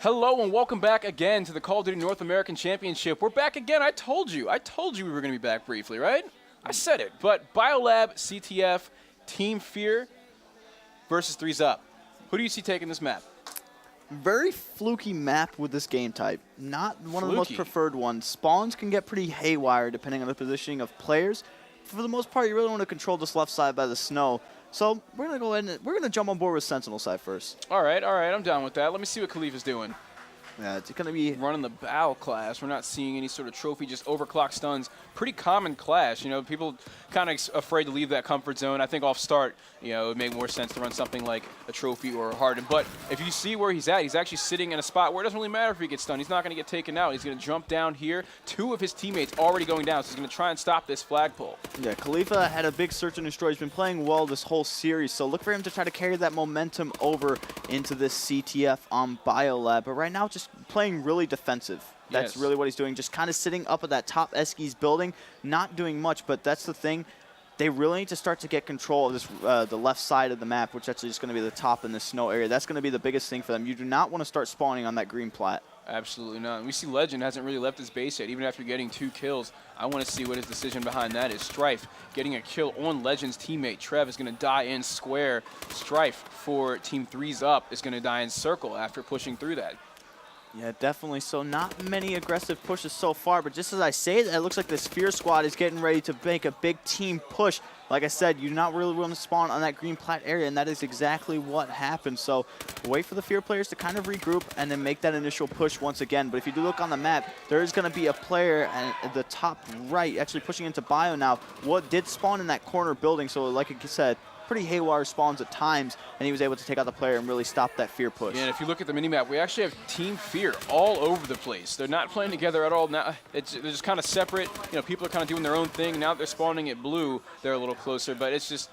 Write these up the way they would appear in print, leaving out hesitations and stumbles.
Hello and welcome back again to the Call of Duty North American Championship. We're back again. I told you we were going to be back briefly, right? I said it. But BioLab, CTF, Team Fear versus 3's Up. Who do you see taking this map? Very fluky map with this game type. Not one of the most Fluky. preferred ones. Spawns can get pretty haywire depending on the positioning of players. For the most part, you really want to control this left side by the snow. So we're going to go ahead and we're going to jump on board with Sentinel side first. All right, I'm down with that. Let me see what Khalifa's doing. Yeah, it's going to be Running the battle class. We're not seeing any sort of trophy, just overclock stuns. Pretty common class. You know, people kind of afraid to leave that comfort zone. I think off start, you know, it would make more sense to run something like a trophy or a hardened. But if you see where he's at, he's actually sitting in a spot where it doesn't really matter if he gets stunned. He's not going to get taken out. He's going to jump down here. Two of his teammates already going down, so he's going to try and stop this flagpole. Yeah, Khalifa had a big search and destroy. He's been playing well this whole series, so look for him to try to carry that momentum over into this CTF on BioLab. But right now, just playing really defensive. That's really what he's doing, just kind of sitting up at that top Eskies building, not doing much, but that's the thing. They really need to start to get control of this, the left side of the map, which actually is going to be the top in the snow area. That's going to be the biggest thing for them. You do not want to start spawning on that green plat. Absolutely not. And we see Legend hasn't really left his base yet, even after getting 2 kills. I want to see what his decision behind that is. Strife getting a kill on Legend's teammate. Trev is going to die in square. Strife for Team 3's Up is going to die in circle after pushing through that. Yeah, definitely. So not many aggressive pushes so far, but just as I say that, it looks like this Fear squad is getting ready to make a big team push. Like I said, you do not really want to spawn on that green plat area, and that is exactly what happened. So wait for the Fear players to kind of regroup and then make that initial push once again. But if you do look on the map, there is going to be a player at the top right actually pushing into Bio now. What did spawn in that corner building, so like I said, pretty haywire spawns at times, and he was able to take out the player and really stop that Fear push. Yeah, and if you look at the minimap, we actually have Team Fear all over the place. They're not playing together at all. Now they're just kind of separate. You know, people are kind of doing their own thing. Now that they're spawning at blue, they're a little closer. But it's just,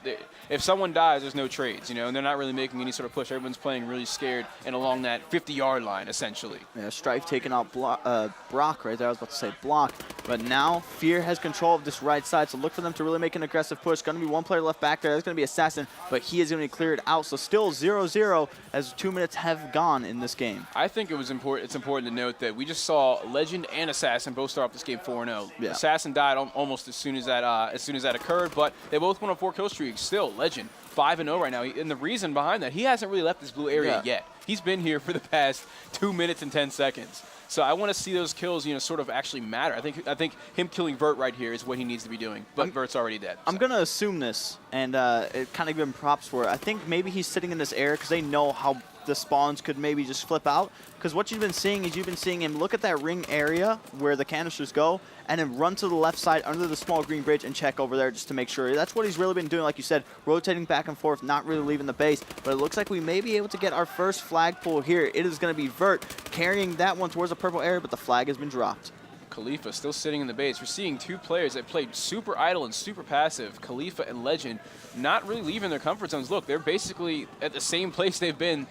if someone dies, there's no trades, you know, and they're not really making any sort of push. Everyone's playing really scared and along that 50-yard line, essentially. Yeah, Strife taking out Brock right there. I was about to say Block. But now Fear has control of this right side, so look for them to really make an aggressive push. Going to be one player left back there. That's going to be Assassin, but he is going to be cleared out. So still 0-0 as 2 minutes have gone in this game. I think it's important to note that we just saw Legend and Assassin both start off this game 4-0. Yeah. Assassin died almost as soon as that occurred, but they both went on 4 kill streaks. Still, Legend 5-0 right now. And the reason behind that, he hasn't really left this blue area yet. He's been here for the past 2 minutes and 10 seconds. So I want to see those kills, you know, sort of actually matter. I think him killing Vert right here is what he needs to be doing. But Vert's already dead. I'm going to assume this, and it kind of give him props for it. I think maybe he's sitting in this area because they know how the spawns could maybe just flip out. Because what you've been seeing is you've been seeing him look at that ring area where the canisters go and then run to the left side under the small green bridge and check over there just to make sure. That's what he's really been doing, like you said, rotating back and forth, not really leaving the base. But it looks like we may be able to get our first flagpole here. It is going to be Vert carrying that one towards the purple area, but the flag has been dropped. Khalifa still sitting in the base. We're seeing 2 players that played super idle and super passive, Khalifa and Legend, not really leaving their comfort zones. Look, they're basically at the same place they've been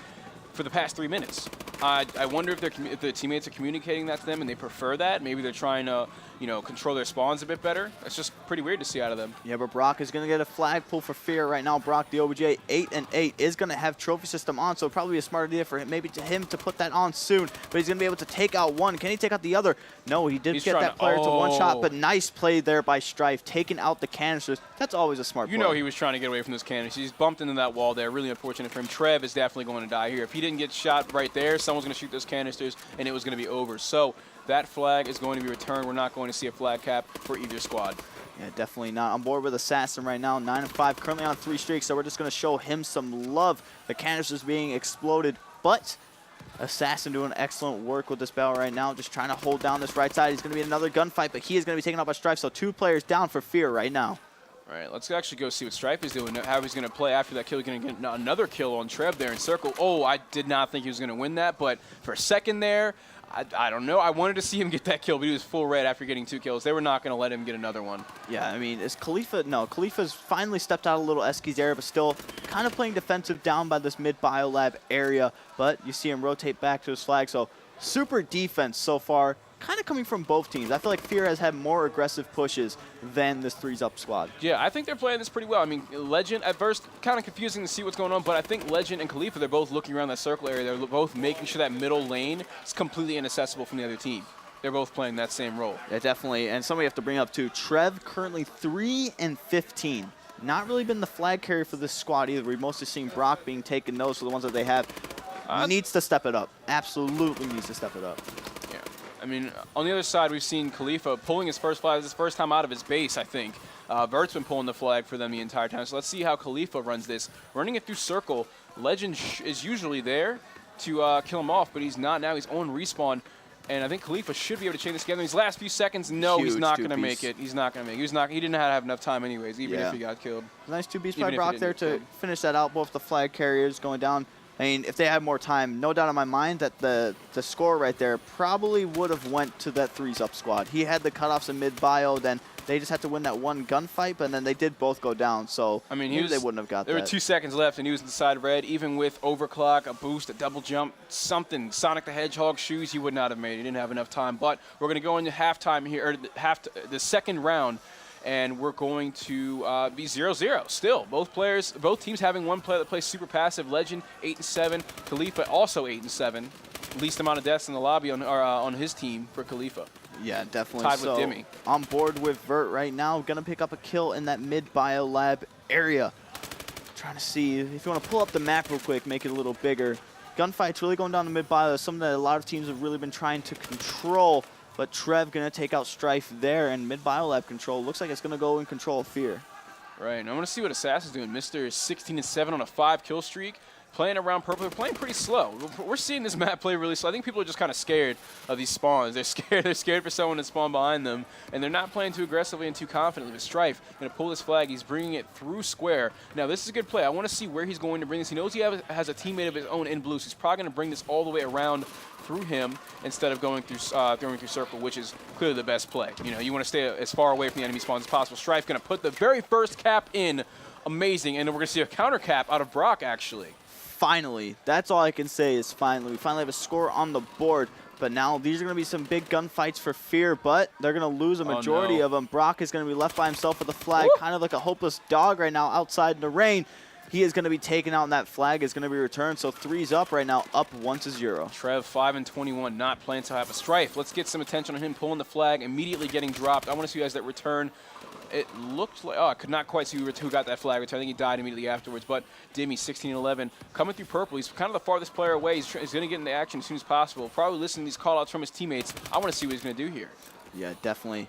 for the past 3 minutes. I wonder if the teammates are communicating that to them and they prefer that. Maybe they're trying to, you know, control their spawns a bit better. It's just pretty weird to see out of them. Yeah, but Brock is going to get a flagpole for Fear right now. Brock, the OBJ, 8-8, is going to have trophy system on, so probably a smart idea for him, maybe to him to put that on soon. But he's going to be able to take out one. Can he take out the other? No, he did get that player to one shot, but nice play there by Strife, taking out the canisters. That's always a smart play. You know he was trying to get away from those canisters. He's bumped into that wall there. Really unfortunate for him. Trev is definitely going to die here. If he didn't get shot right there, someone's going to shoot those canisters, and it was going to be over. So that flag is going to be returned. We're not going to see a flag cap for either squad. Yeah, definitely not. On board with Assassin right now, 9-5, currently on 3 streaks, so we're just going to show him some love. The canisters being exploded, but Assassin doing excellent work with this battle right now, just trying to hold down this right side. He's going to be another gunfight, but he is going to be taken out by Strife, so 2 players down for Fear right now. All right, let's actually go see what Strife is doing, how he's going to play after that kill. He's going to get another kill on Trev there in circle. Oh, I did not think he was going to win that, but for a second there, I don't know. I wanted to see him get that kill, but he was full red after getting 2 kills. They were not going to let him get another one. Yeah, I mean, is Khalifa? No, Khalifa's finally stepped out a little Eskies area, but still kind of playing defensive down by this mid-BioLab area. But you see him rotate back to his flag, so super defense so far. kind of coming from both teams. I feel like Fear has had more aggressive pushes than this 3s-up squad. Yeah, I think they're playing this pretty well. I mean, Legend, at first, kind of confusing to see what's going on, but I think Legend and Khalifa, they're both looking around that circle area. They're both making sure that middle lane is completely inaccessible from the other team. They're both playing that same role. Yeah, definitely. And somebody have to bring up, too, Trev currently 3-15. Not really been the flag carrier for this squad either. We've mostly seen Brock being taken those for the ones that they have. Needs to step it up. Absolutely needs to step it up. Yeah. I mean, on the other side, we've seen Khalifa pulling his first flag. This is his first time out of his base, I think. Vert's been pulling the flag for them the entire time. So let's see how Khalifa runs this. Running it through circle, Legend is usually there to kill him off, but he's not now. He's on respawn. And I think Khalifa should be able to chain this together in these last few seconds. No, he's not going to make it. He's not going to make it. He didn't have enough time anyways, even if he got killed. Nice 2-piece by Brock there to finish that out. Both the flag carriers going down. I mean, if they had more time, no doubt in my mind that the score right there probably would have went to that 3s-up squad. He had the cutoffs in mid-bio, then they just had to win that one gunfight, but then they did both go down. So I mean, they wouldn't have got that. There were 2 seconds left, and he was inside red. Even with overclock, a boost, a double jump, something, Sonic the Hedgehog shoes, he would not have made. He didn't have enough time. But we're going to go into halftime here, or the second round. And we're going to be 0-0 still. Both teams having one player that plays super passive. Legend 8-7, Khalifa also 8-7. Least amount of deaths in the lobby on his team for Khalifa. Yeah, definitely. Tied with Dimmy. On board with Vert right now. Gonna pick up a kill in that mid-bio lab area. Trying to see if you want to pull up the map real quick, make it a little bigger. Gunfight's really going down the mid-bio. Something that a lot of teams have really been trying to control. But Trev going to take out Strife there, and mid-biolab control looks like it's going to go in control of Fear. Right, and I want to see what Assassin's doing. Mr. is 16-7 on a 5-kill streak. Playing around purple, they're playing pretty slow. We're seeing this map play really slow. I think people are just kind of scared of these spawns. They're scared. They're scared for someone to spawn behind them, and they're not playing too aggressively and too confidently. But Strife going to pull this flag. He's bringing it through square. Now this is a good play. I want to see where he's going to bring this. He knows he has a teammate of his own in blue, so he's probably going to bring this all the way around through him instead of going through throwing through circle, which is clearly the best play. You know, you want to stay as far away from the enemy spawns as possible. Strife going to put the very first cap in. Amazing, and then we're going to see a counter cap out of Brock actually. Finally, that's all I can say is finally. We finally have a score on the board, but now these are going to be some big gunfights for Fear, but they're going to lose a majority of them. Brock is going to be left by himself with the flag, kind of like a hopeless dog right now outside in the rain. He is going to be taken out, and that flag is going to be returned. So 3's up right now, up 1-0. Trev 5-21, not playing to have a Strife. Let's get some attention on him pulling the flag, immediately getting dropped. I want to see you guys that return. It looked like, I could not quite see who got that flag return. I think he died immediately afterwards. But Dimmy, 16-11, coming through purple. He's kind of the farthest player away. He's going to get into action as soon as possible. Probably listening to these call-outs from his teammates. I want to see what he's going to do here. Yeah, definitely.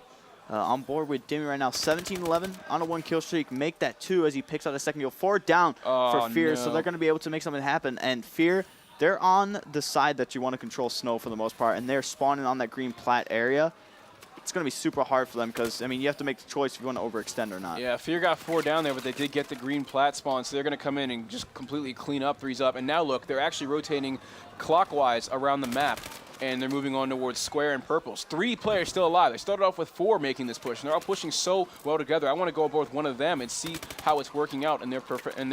On board with Dimmy right now, 17-11 on a 1-kill streak. Make that 2 as he picks out a second kill. 4 down for Fear, so they're going to be able to make something happen. And Fear, they're on the side that you want to control snow for the most part, and they're spawning on that green plat area. It's going to be super hard for them because, I mean, you have to make the choice if you want to overextend or not. Yeah, Fear got 4 down there, but they did get the green plat spawn, so they're going to come in and just completely clean up 3's up. And now, look, they're actually rotating clockwise around the map, and they're moving on towards square and purples. 3 players still alive. They started off with 4 making this push, and they're all pushing so well together. I want to go aboard with one of them and see how it's working out in their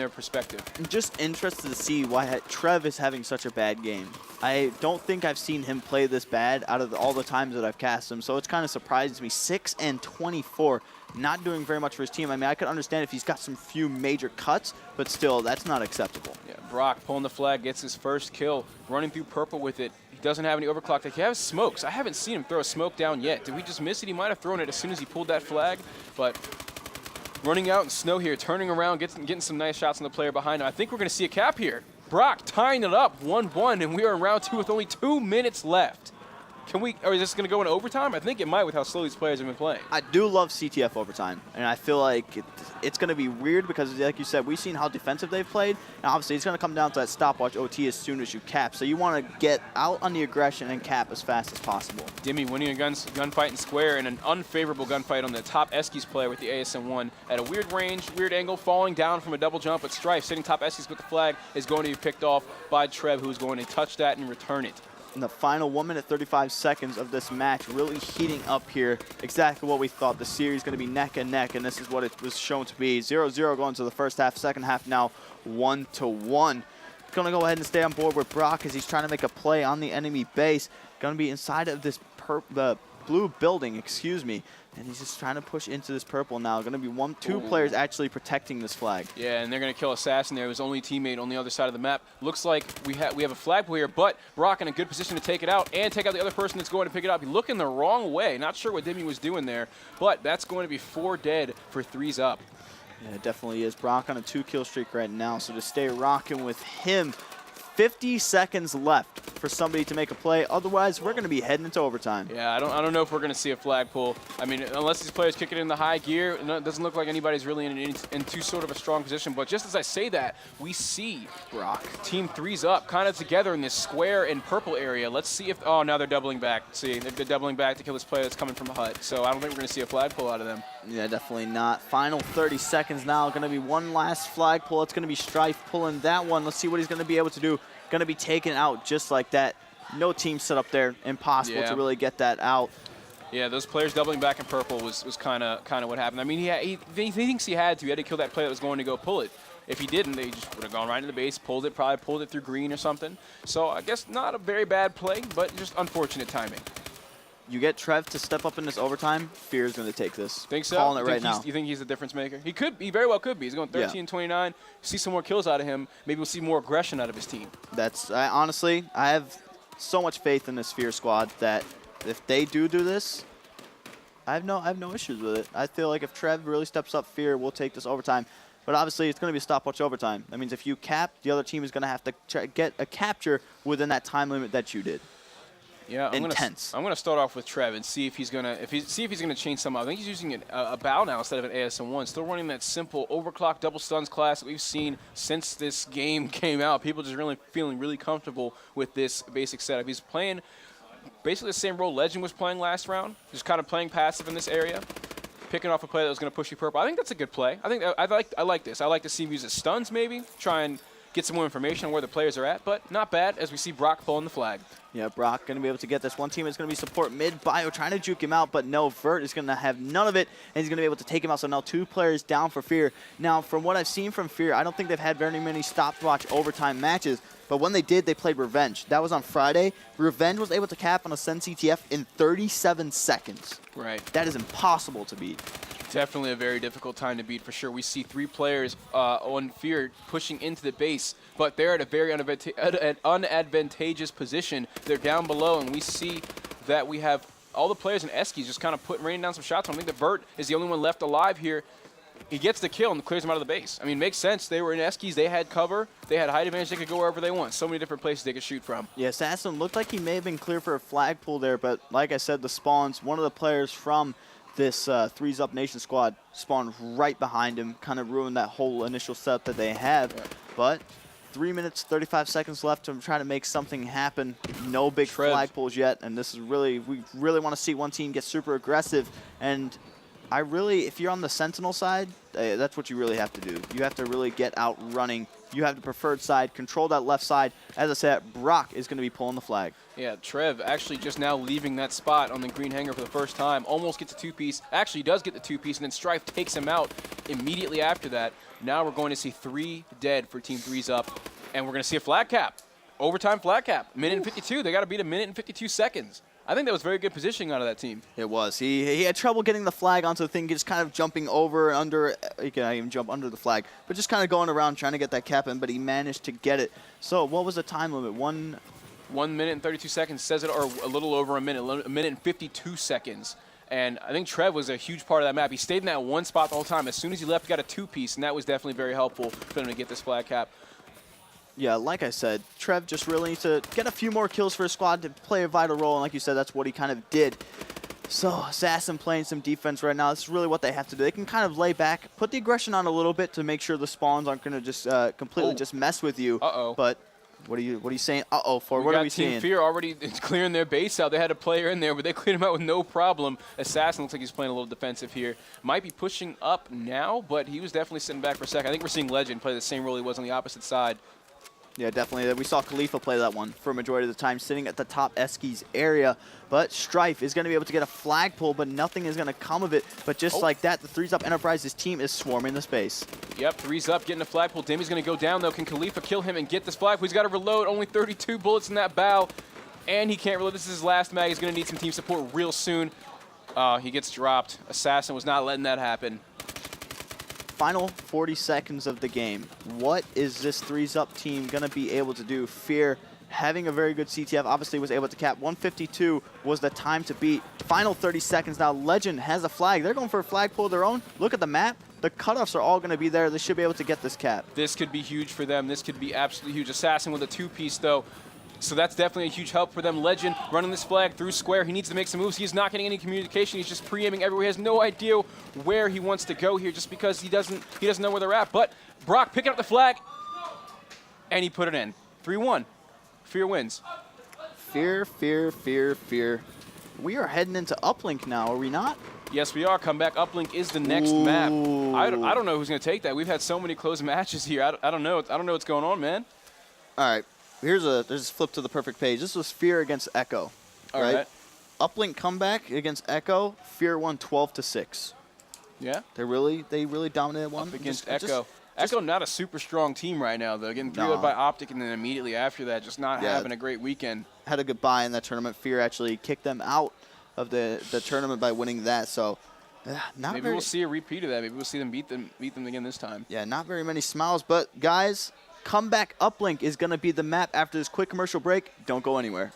perspective. I'm just interested to see why Trev is having such a bad game. I don't think I've seen him play this bad out of all the times that I've cast him, so it's kind of surprised me. 6-24, not doing very much for his team. I mean, I could understand if he's got some few major cuts, but still, that's not acceptable. Yeah, Brock pulling the flag, gets his first kill, running through purple with it. He doesn't have any overclock. He has smokes. I haven't seen him throw a smoke down yet. Did we just miss it? He might have thrown it as soon as he pulled that flag, but running out in snow here, turning around, getting some nice shots on the player behind him. I think we're going to see a cap here. Brock tying it up 1-1, and we are in round 2 with only 2 minutes left. Or is this going to go in overtime? I think it might with how slow these players have been playing. I do love CTF overtime, and I feel like it's going to be weird because, like you said, we've seen how defensive they've played, and obviously it's going to come down to that stopwatch OT as soon as you cap. So you want to get out on the aggression and cap as fast as possible. Dimmy winning a gunfight in square and an unfavorable gunfight on the top Eskies player with the ASM-1 at a weird range, weird angle, falling down from a double jump, but Strife sitting top Eskies with the flag is going to be picked off by Trev, who's going to touch that and return it. In the final 1 minute 35 seconds of this match, really heating up here. Exactly what we thought. The series going to be neck and neck, and this is what it was shown to be. 0-0 going to the first half. Second half now 1-1. Going to go ahead and stay on board with Brock as he's trying to make a play on the enemy base. Going to be inside of this the blue building, excuse me. And he's just trying to push into this purple now. Going to be two players actually protecting this flag. Yeah, and they're going to kill Assassin there. His only teammate on the other side of the map. Looks like we have a flagpole here, but Brock in a good position to take it out and take out the other person that's going to pick it up. He's looking the wrong way. Not sure what Demi was doing there, but that's going to be 4 dead for 3s up. Yeah, it definitely is. Brock on a 2-kill streak right now, so to stay rocking with him. 50 seconds left for somebody to make a play. Otherwise, we're going to be heading into overtime. Yeah, I don't know if we're going to see a flagpole. I mean, unless these players kick it in the high gear, it doesn't look like anybody's really in too sort of a strong position. But just as I say that, we see Brock, Team 3's up, kind of together in this square and purple area. Let's see if, oh, now they're doubling back. See, they're doubling back to kill this player that's coming from a hut. So I don't think we're going to see a flagpole out of them. Yeah, definitely not. Final 30 seconds now. Going to be one last flagpole. It's going to be Strife pulling that one. Let's see what he's going to be able to do. Going to be taken out just like that. No team set up there. Impossible to really get that out. Yeah, those players doubling back in purple was kind of what happened. I mean, he thinks he had to kill that player that was going to go pull it. If he didn't, they just would have gone right into the base, probably pulled it through green or something. So I guess not a very bad play, but just unfortunate timing. You get Trev to step up in this overtime, Fear's going to take this. Think so? Calling it right now. You think he's the difference maker? He very well could be. He's going 13-29. See some more kills out of him. Maybe we'll see more aggression out of his team. Honestly, I have so much faith in this Fear squad that if they do this, I have no issues with it. I feel like if Trev really steps up, Fear will take this overtime. But obviously, it's going to be a stopwatch overtime. That means if you cap, the other team is going to have to get a capture within that time limit that you did. Yeah, I'm gonna start off with Trev and see if he's gonna change something. I think he's using a bow now instead of an ASM1. Still running that simple overclock double stuns class that we've seen since this game came out. People just really feeling really comfortable with this basic setup. He's playing basically the same role Legend was playing last round, just kind of playing passive in this area, picking off a play that was gonna push you purple. I think that's a good play. I think I like this. I like to see him use his stuns maybe, try and get some more information on where the players are at, but not bad as we see Brock pulling the flag. Yeah, Brock going to be able to get this. One team is going to be support mid. Bio trying to juke him out, but no, Vert is going to have none of it, and he's going to be able to take him out. So now 2 players down for Fear. Now, from what I've seen from Fear, I don't think they've had very many stopwatch overtime matches, but when they did, they played Revenge. That was on Friday. Revenge was able to cap on a Sen CTF in 37 seconds. Right. That is impossible to beat. Definitely a very difficult time to beat for sure. We see 3 players on Fear pushing into the base, but they're at a very unadvantageous position. They're down below, and we see that we have all the players in Eskies just kind of raining down some shots. I think that Vert is the only one left alive here. He gets the kill and clears them out of the base. I mean, it makes sense. They were in Eskies. They had cover. They had height advantage. They could go wherever they want. So many different places they could shoot from. Yeah, Assassin looked like he may have been clear for a flagpole there, but like I said, the spawns, one of the players from this 3's Up Nation squad spawned right behind him, kind of ruined that whole initial setup that they have. Yeah. But 3 minutes, 35 seconds left to try to make something happen. No big flagpoles yet, and this is we really want to see one team get super aggressive. And if you're on the Sentinel side, that's what you really have to do. You have to really get out running. You have the preferred side, control that left side. As I said, Brock is going to be pulling the flag. Yeah, Trev actually just now leaving that spot on the green hanger for the first time. Almost gets a 2-piece. Actually does get the 2-piece, and then Strife takes him out immediately after that. Now we're going to see 3 dead for Team 3's Up, and we're going to see a flag cap. Overtime flag cap. Minute and 52. They got to beat a minute and 52 seconds. I think that was very good positioning out of that team. It was. He had trouble getting the flag onto the thing, just kind of jumping over and under. He can even jump under the flag, but just kind of going around trying to get that cap in, but he managed to get it. So what was the time limit? 1 minute and 32 seconds says it, or a little over a minute and 52 seconds. And I think Trev was a huge part of that map. He stayed in that one spot the whole time. As soon as he left, he got a 2-piece, and that was definitely very helpful for him to get this flag cap. Yeah, like I said, Trev just really needs to get a few more kills for his squad to play a vital role, and like you said, that's what he kind of did. So Assassin playing some defense right now. This is really what they have to do. They can kind of lay back, put the aggression on a little bit to make sure the spawns aren't going to just completely just mess with you. Uh-oh. But what are you saying uh-oh for? What are we seeing? Team Fear already clearing their base out. They had a player in there, but they cleared him out with no problem. Assassin looks like he's playing a little defensive here. Might be pushing up now, but he was definitely sitting back for a second. I think we're seeing Legend play the same role he was on the opposite side. Yeah, definitely. We saw Khalifa play that one for a majority of the time, sitting at the top Eskies area. But Strife is going to be able to get a flagpole, but nothing is going to come of it. But just like that, the 3's Up Enterprises team is swarming the space. Yep, 3's Up, getting a flagpole. Demi's going to go down, though. Can Khalifa kill him and get this flagpole? He's got to reload. Only 32 bullets in that bow. And he can't really. This is his last mag. He's going to need some team support real soon. He gets dropped. Assassin was not letting that happen. Final 40 seconds of the game. What is this 3s-up team going to be able to do? Fear, having a very good CTF, obviously was able to cap. 152 was the time to beat. Final 30 seconds now. Legend has a flag. They're going for a flag pull of their own. Look at the map. The cutoffs are all going to be there. They should be able to get this cap. This could be huge for them. This could be absolutely huge. Assassin with a 2-piece, though. So that's definitely a huge help for them. Legend running this flag through square. He needs to make some moves. He's not getting any communication. He's just pre-aiming everywhere. He has no idea where he wants to go here just because he doesn't know where they're at. But Brock picking up the flag, and he put it in. 3-1. Fear wins. Fear, fear, fear, fear. We are heading into uplink now, are we not? Yes, we are. Comeback uplink is the next map. I don't know who's going to take that. We've had so many close matches here. I don't know. I don't know what's going on, man. All right. There's a flip to the perfect page. This was Fear against Echo. All right. Uplink comeback against Echo. Fear won 12-6. Yeah. They really dominated one. Up against Echo. Echo not a super strong team right now, though. Getting 3-0 by Optic, and then immediately after that, just not having a great weekend. Had a good bye in that tournament. Fear actually kicked them out of the tournament by winning that. So, maybe we'll see a repeat of that. Maybe we'll see them beat them again this time. Yeah, not very many smiles. But guys, comeback uplink is going to be the map after this quick commercial break. Don't go anywhere.